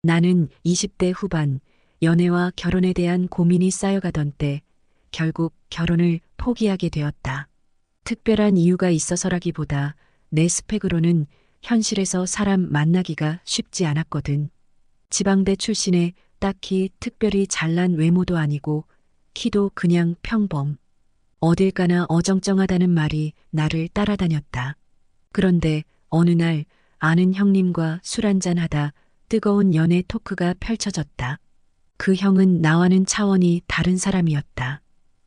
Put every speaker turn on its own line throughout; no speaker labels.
나는 20대 후반 연애와 결혼에 대한 고민이 쌓여가던 때 결국 결혼을 포기하게 되었다. 특별한 이유가 있어서라기보다 내 스펙으로는 현실에서 사람 만나기가 쉽지 않았거든. 지방대 출신에 딱히 특별히 잘난 외모도 아니고 키도 그냥 평범. 어딜 가나 어정쩡하다는 말이 나를 따라다녔다. 그런데 어느 날 아는 형님과 술 한잔하다 뜨거운 연애 토크가 펼쳐졌다. 그 형은 나와는 차원이 다른 사람이었다.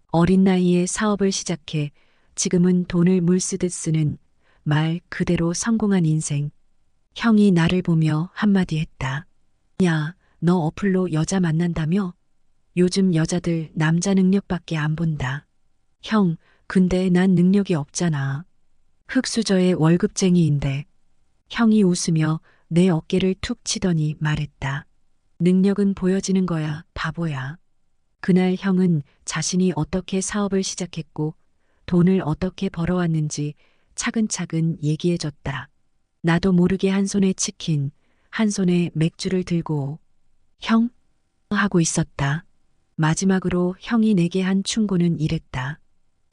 어린 나이에 사업을 시작해 지금은 돈을 물쓰듯 쓰는 말 그대로 성공한 인생. 형이 나를 보며 한마디 했다. 야, 너 어플로 여자 만난다며? 요즘 여자들 남자 능력밖에 안 본다. 형, 근데 난 능력이 없잖아. 흙수저의 월급쟁이인데. 형이 웃으며 내 어깨를 툭 치더니 말했다. 능력은 보여지는 거야, 바보야. 그날 형은 자신이 어떻게 사업을 시작했고 돈을 어떻게 벌어왔는지 차근차근 얘기해줬다. 나도 모르게 한 손에 치킨, 한 손에 맥주를 들고 형? 하고 있었다. 마지막으로 형이 내게 한 충고는 이랬다.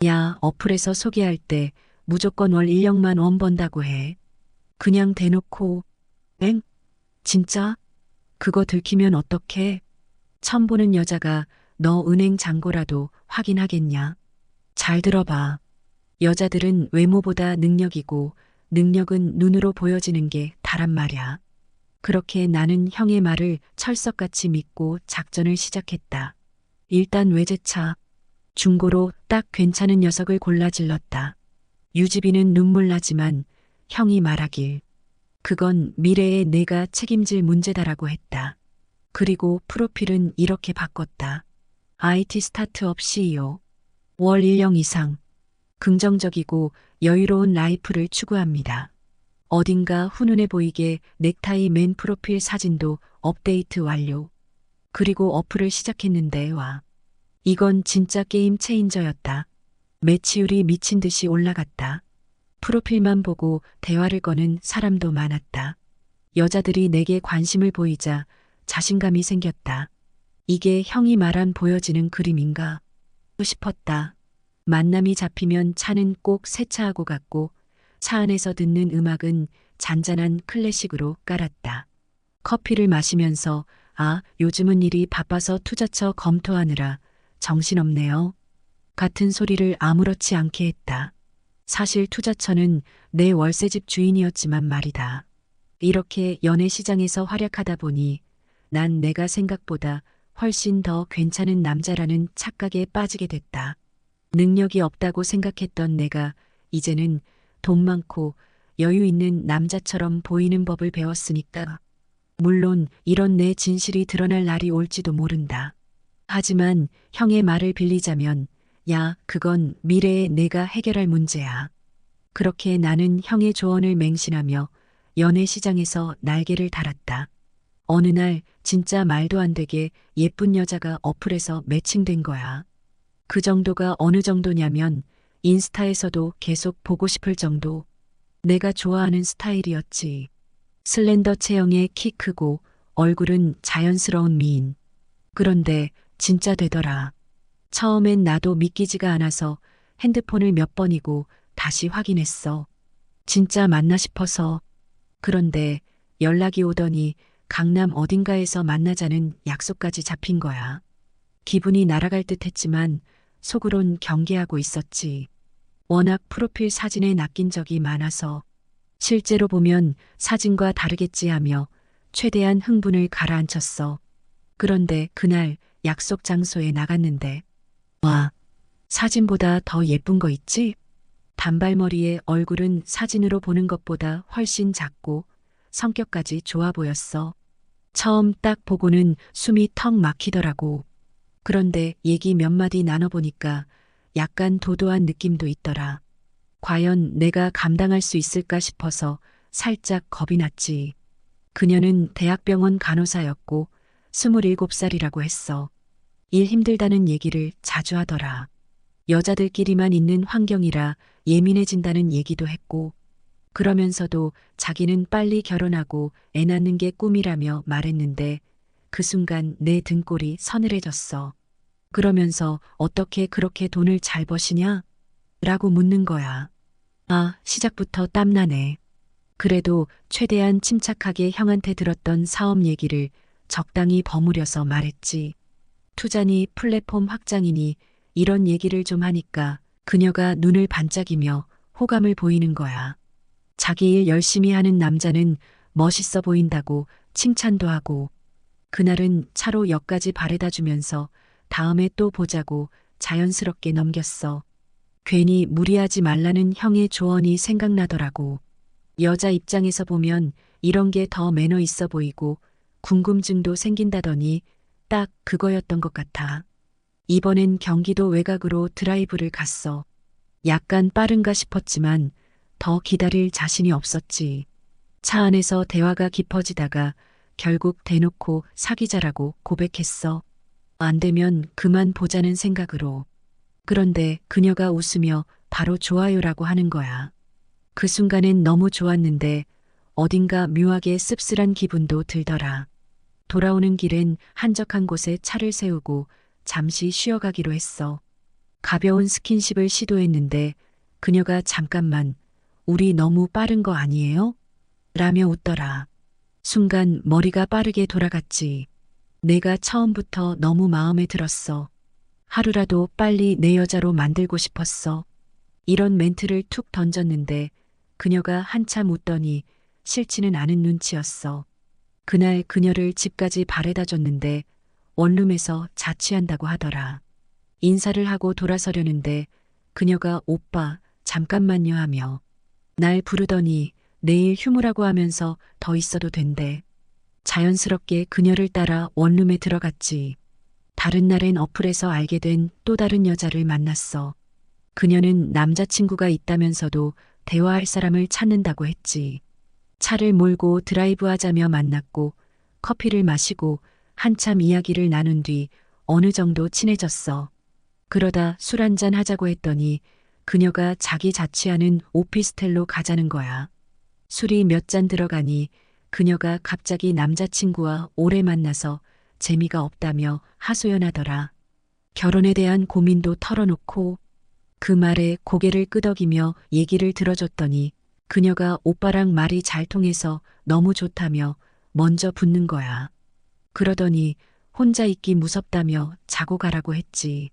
야, 어플에서 소개할 때 무조건 월 1억만 원 번다고 해. 그냥 대놓고 엥? 진짜? 그거 들키면 어떡해? 처음 보는 여자가 너 은행 잔고라도 확인하겠냐? 잘 들어봐. 여자들은 외모보다 능력이고 능력은 눈으로 보여지는 게 다란 말이야. 그렇게 나는 형의 말을 철석같이 믿고 작전을 시작했다. 일단 외제차, 중고로 딱 괜찮은 녀석을 골라 질렀다. 유지비는 눈물 나지만 형이 말하길. 그건 미래에 내가 책임질 문제다라고 했다. 그리고 프로필은 이렇게 바꿨다. IT 스타트업 CEO. 월 1억 이상. 긍정적이고 여유로운 라이프를 추구합니다. 어딘가 훈훈해 보이게 넥타이 맨 프로필 사진도 업데이트 완료. 그리고 어플을 시작했는데 와. 이건 진짜 게임 체인저였다. 매치율이 미친 듯이 올라갔다. 프로필만 보고 대화를 거는 사람도 많았다. 여자들이 내게 관심을 보이자 자신감이 생겼다. 이게 형이 말한 보여지는 그림인가 싶었다. 만남이 잡히면 차는 꼭 세차하고 갔고 차 안에서 듣는 음악은 잔잔한 클래식으로 깔았다. 커피를 마시면서 아, 요즘은 일이 바빠서 투자처 검토하느라 정신없네요. 같은 소리를 아무렇지 않게 했다. 사실 투자처는 내 월세집 주인이었지만 말이다. 이렇게 연애 시장에서 활약하다 보니 난 내가 생각보다 훨씬 더 괜찮은 남자라는 착각에 빠지게 됐다. 능력이 없다고 생각했던 내가 이제는 돈 많고 여유 있는 남자처럼 보이는 법을 배웠으니까. 물론 이런 내 진실이 드러날 날이 올지도 모른다. 하지만 형의 말을 빌리자면 야, 그건 미래에 내가 해결할 문제야. 그렇게 나는 형의 조언을 맹신하며 연애 시장에서 날개를 달았다. 어느 날 진짜 말도 안 되게 예쁜 여자가 어플에서 매칭된 거야. 그 정도가 어느 정도냐면 인스타에서도 계속 보고 싶을 정도. 내가 좋아하는 스타일이었지. 슬렌더 체형에 키 크고 얼굴은 자연스러운 미인. 그런데 진짜 되더라. 처음엔 나도 믿기지가 않아서 핸드폰을 몇 번이고 다시 확인했어. 진짜 맞나 싶어서. 그런데 연락이 오더니 강남 어딘가에서 만나자는 약속까지 잡힌 거야. 기분이 날아갈 듯 했지만 속으론 경계하고 있었지. 워낙 프로필 사진에 낚인 적이 많아서 실제로 보면 사진과 다르겠지 하며 최대한 흥분을 가라앉혔어. 그런데 그날 약속 장소에 나갔는데 와, 사진보다 더 예쁜 거 있지? 단발머리에 얼굴은 사진으로 보는 것보다 훨씬 작고 성격까지 좋아 보였어. 처음 딱 보고는 숨이 턱 막히더라고. 그런데 얘기 몇 마디 나눠보니까 약간 도도한 느낌도 있더라. 과연 내가 감당할 수 있을까 싶어서 살짝 겁이 났지. 그녀는 대학병원 간호사였고 27살이라고 했어. 일 힘들다는 얘기를 자주 하더라. 여자들끼리만 있는 환경이라 예민해진다는 얘기도 했고. 그러면서도 자기는 빨리 결혼하고 애 낳는 게 꿈이라며 말했는데 그 순간 내 등골이 서늘해졌어. 그러면서 어떻게 그렇게 돈을 잘 버시냐? 라고 묻는 거야. 아, 시작부터 땀나네. 그래도 최대한 침착하게 형한테 들었던 사업 얘기를 적당히 버무려서 말했지. 투자니 플랫폼 확장이니 이런 얘기를 좀 하니까 그녀가 눈을 반짝이며 호감을 보이는 거야. 자기 일 열심히 하는 남자는 멋있어 보인다고 칭찬도 하고 그날은 차로 역까지 바래다 주면서 다음에 또 보자고 자연스럽게 넘겼어. 괜히 무리하지 말라는 형의 조언이 생각나더라고. 여자 입장에서 보면 이런 게 더 매너 있어 보이고 궁금증도 생긴다더니 딱 그거였던 것 같아. 이번엔 경기도 외곽으로 드라이브를 갔어. 약간 빠른가 싶었지만 더 기다릴 자신이 없었지. 차 안에서 대화가 깊어지다가 결국 대놓고 사귀자라고 고백했어. 안 되면 그만 보자는 생각으로. 그런데 그녀가 웃으며 바로 좋아요라고 하는 거야. 그 순간엔 너무 좋았는데 어딘가 묘하게 씁쓸한 기분도 들더라. 돌아오는 길엔 한적한 곳에 차를 세우고 잠시 쉬어가기로 했어. 가벼운 스킨십을 시도했는데 그녀가 잠깐만 우리 너무 빠른 거 아니에요? 라며 웃더라. 순간 머리가 빠르게 돌아갔지. 내가 처음부터 너무 마음에 들었어. 하루라도 빨리 내 여자로 만들고 싶었어. 이런 멘트를 툭 던졌는데 그녀가 한참 웃더니 싫지는 않은 눈치였어. 그날 그녀를 집까지 바래다 줬는데 원룸에서 자취한다고 하더라. 인사를 하고 돌아서려는데 그녀가 오빠 잠깐만요 하며 날 부르더니 내일 휴무라고 하면서 더 있어도 된대. 자연스럽게 그녀를 따라 원룸에 들어갔지. 다른 날엔 어플에서 알게 된 또 다른 여자를 만났어. 그녀는 남자친구가 있다면서도 대화할 사람을 찾는다고 했지. 차를 몰고 드라이브 하자며 만났고 커피를 마시고 한참 이야기를 나눈 뒤 어느 정도 친해졌어. 그러다 술 한잔 하자고 했더니 그녀가 자기 자취하는 오피스텔로 가자는 거야. 술이 몇 잔 들어가니 그녀가 갑자기 남자친구와 오래 만나서 재미가 없다며 하소연하더라. 결혼에 대한 고민도 털어놓고 그 말에 고개를 끄덕이며 얘기를 들어줬더니 그녀가 오빠랑 말이 잘 통해서 너무 좋다며 먼저 붙는 거야. 그러더니 혼자 있기 무섭다며 자고 가라고 했지.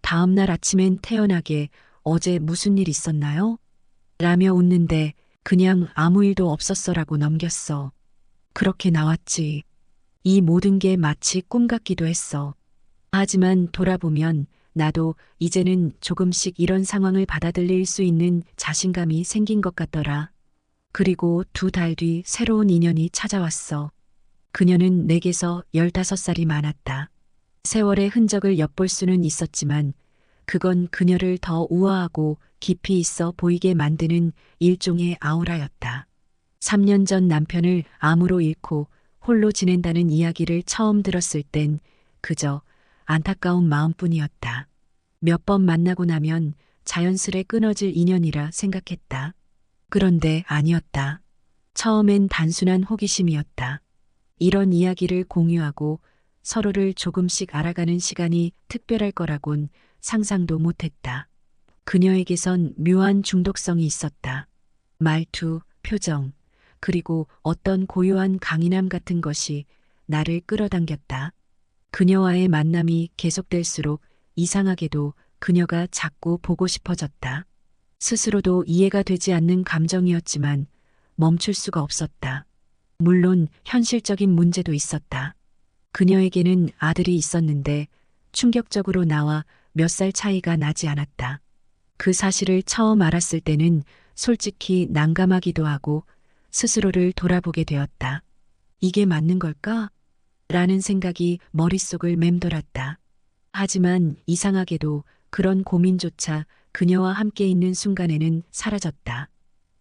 다음 날 아침엔 태연하게 어제 무슨 일 있었나요? 라며 웃는데 그냥 아무 일도 없었어라고 넘겼어. 그렇게 나왔지. 이 모든 게 마치 꿈 같기도 했어. 하지만 돌아보면 나도 이제는 조금씩 이런 상황을 받아들일 수 있는 자신감이 생긴 것 같더라. 그리고 2달 뒤 새로운 인연이 찾아왔어. 그녀는 내게서 15살이 많았다. 세월의 흔적을 엿볼 수는 있었지만 그건 그녀를 더 우아하고 깊이 있어 보이게 만드는 일종의 아우라였다. 3년 전 남편을 암으로 잃고 홀로 지낸다는 이야기를 처음 들었을 땐 그저 안타까운 마음뿐이었다. 몇 번 만나고 나면 자연스레 끊어질 인연이라 생각했다. 그런데 아니었다. 처음엔 단순한 호기심이었다. 이런 이야기를 공유하고 서로를 조금씩 알아가는 시간이 특별할 거라곤 상상도 못했다. 그녀에게선 묘한 중독성이 있었다. 말투, 표정, 그리고 어떤 고요한 강인함 같은 것이 나를 끌어당겼다. 그녀와의 만남이 계속될수록 이상하게도 그녀가 자꾸 보고 싶어졌다. 스스로도 이해가 되지 않는 감정이었지만 멈출 수가 없었다. 물론 현실적인 문제도 있었다. 그녀에게는 아들이 있었는데 충격적으로 나와 몇 살 차이가 나지 않았다. 그 사실을 처음 알았을 때는 솔직히 난감하기도 하고 스스로를 돌아보게 되었다. 이게 맞는 걸까? 라는 생각이 머릿속을 맴돌았다. 하지만 이상하게도 그런 고민조차 그녀와 함께 있는 순간에는 사라졌다.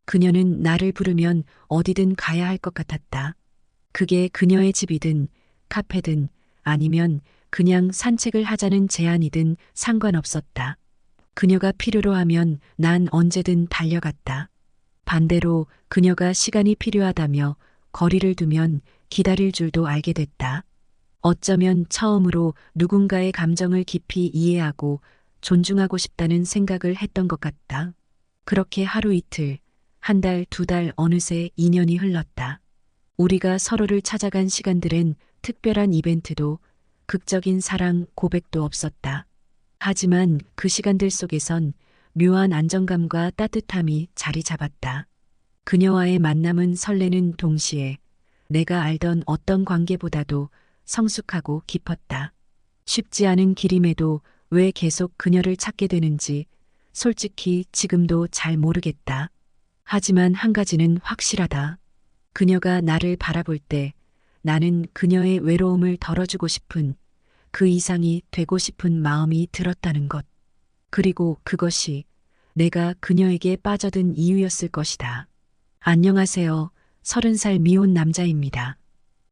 그녀는 나를 부르면 어디든 가야 할 것 같았다. 그게 그녀의 집이든 카페든 아니면 그냥 산책을 하자는 제안이든 상관없었다. 그녀가 필요로 하면 난 언제든 달려갔다. 반대로 그녀가 시간이 필요하다며 거리를 두면 기다릴 줄도 알게 됐다. 어쩌면 처음으로 누군가의 감정을 깊이 이해하고 존중하고 싶다는 생각을 했던 것 같다. 그렇게 하루 이틀, 한 달, 두 달, 어느새 2년이 흘렀다. 우리가 서로를 찾아간 시간들엔 특별한 이벤트도 극적인 사랑 고백도 없었다. 하지만 그 시간들 속에선 묘한 안정감과 따뜻함이 자리 잡았다. 그녀와의 만남은 설레는 동시에 내가 알던 어떤 관계보다도 성숙하고 깊었다. 쉽지 않은 길임에도 왜 계속 그녀를 찾게 되는지 솔직히 지금도 잘 모르겠다. 하지만 한 가지는 확실하다. 그녀가 나를 바라볼 때 나는 그녀의 외로움을 덜어주고 싶은 그 이상이 되고 싶은 마음이 들었다는 것. 그리고 그것이 내가 그녀에게 빠져든 이유였을 것이다. 안녕하세요. 30살 미혼 남자입니다.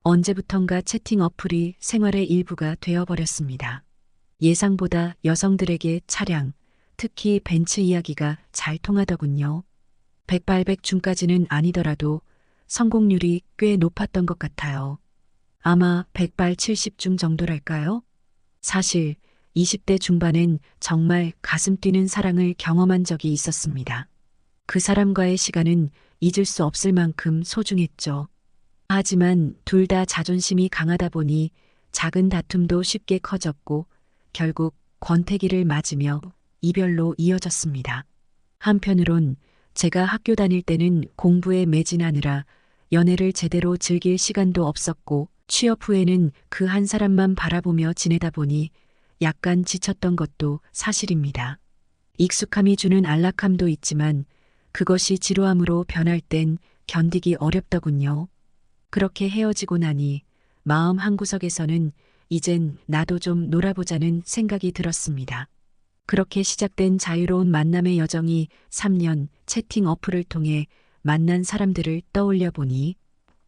언제부턴가 채팅 어플이 생활의 일부가 되어버렸습니다. 예상보다 여성들에게 차량, 특히 벤츠 이야기가 잘 통하더군요. 백발백중까지는 아니더라도 성공률이 꽤 높았던 것 같아요. 아마 100발 70중 정도랄까요? 사실 20대 중반엔 정말 가슴 뛰는 사랑을 경험한 적이 있었습니다. 그 사람과의 시간은 잊을 수 없을 만큼 소중했죠. 하지만 둘 다 자존심이 강하다 보니 작은 다툼도 쉽게 커졌고 결국 권태기를 맞으며 이별로 이어졌습니다. 한편으론 제가 학교 다닐 때는 공부에 매진하느라 연애를 제대로 즐길 시간도 없었고 취업 후에는 그 한 사람만 바라보며 지내다 보니 약간 지쳤던 것도 사실입니다. 익숙함이 주는 안락함도 있지만 그것이 지루함으로 변할 땐 견디기 어렵더군요. 그렇게 헤어지고 나니 마음 한구석에서는 이젠 나도 좀 놀아보자는 생각이 들었습니다. 그렇게 시작된 자유로운 만남의 여정이 3년 채팅 어플을 통해 만난 사람들을 떠올려 보니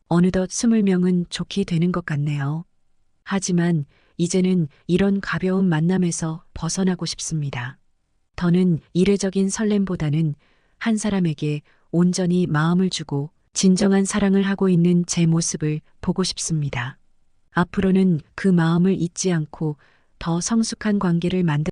어느덧 20명은 좋게 되는 것 같네요. 하지만 이제는 이런 가벼운 만남에서 벗어나고 싶습니다. 더는 이례적인 설렘보다는 한 사람에게 온전히 마음을 주고 진정한 사랑을 하고 있는 제 모습을 보고 싶습니다. 앞으로는 그 마음을 잊지 않고 더 성숙한 관계를 만들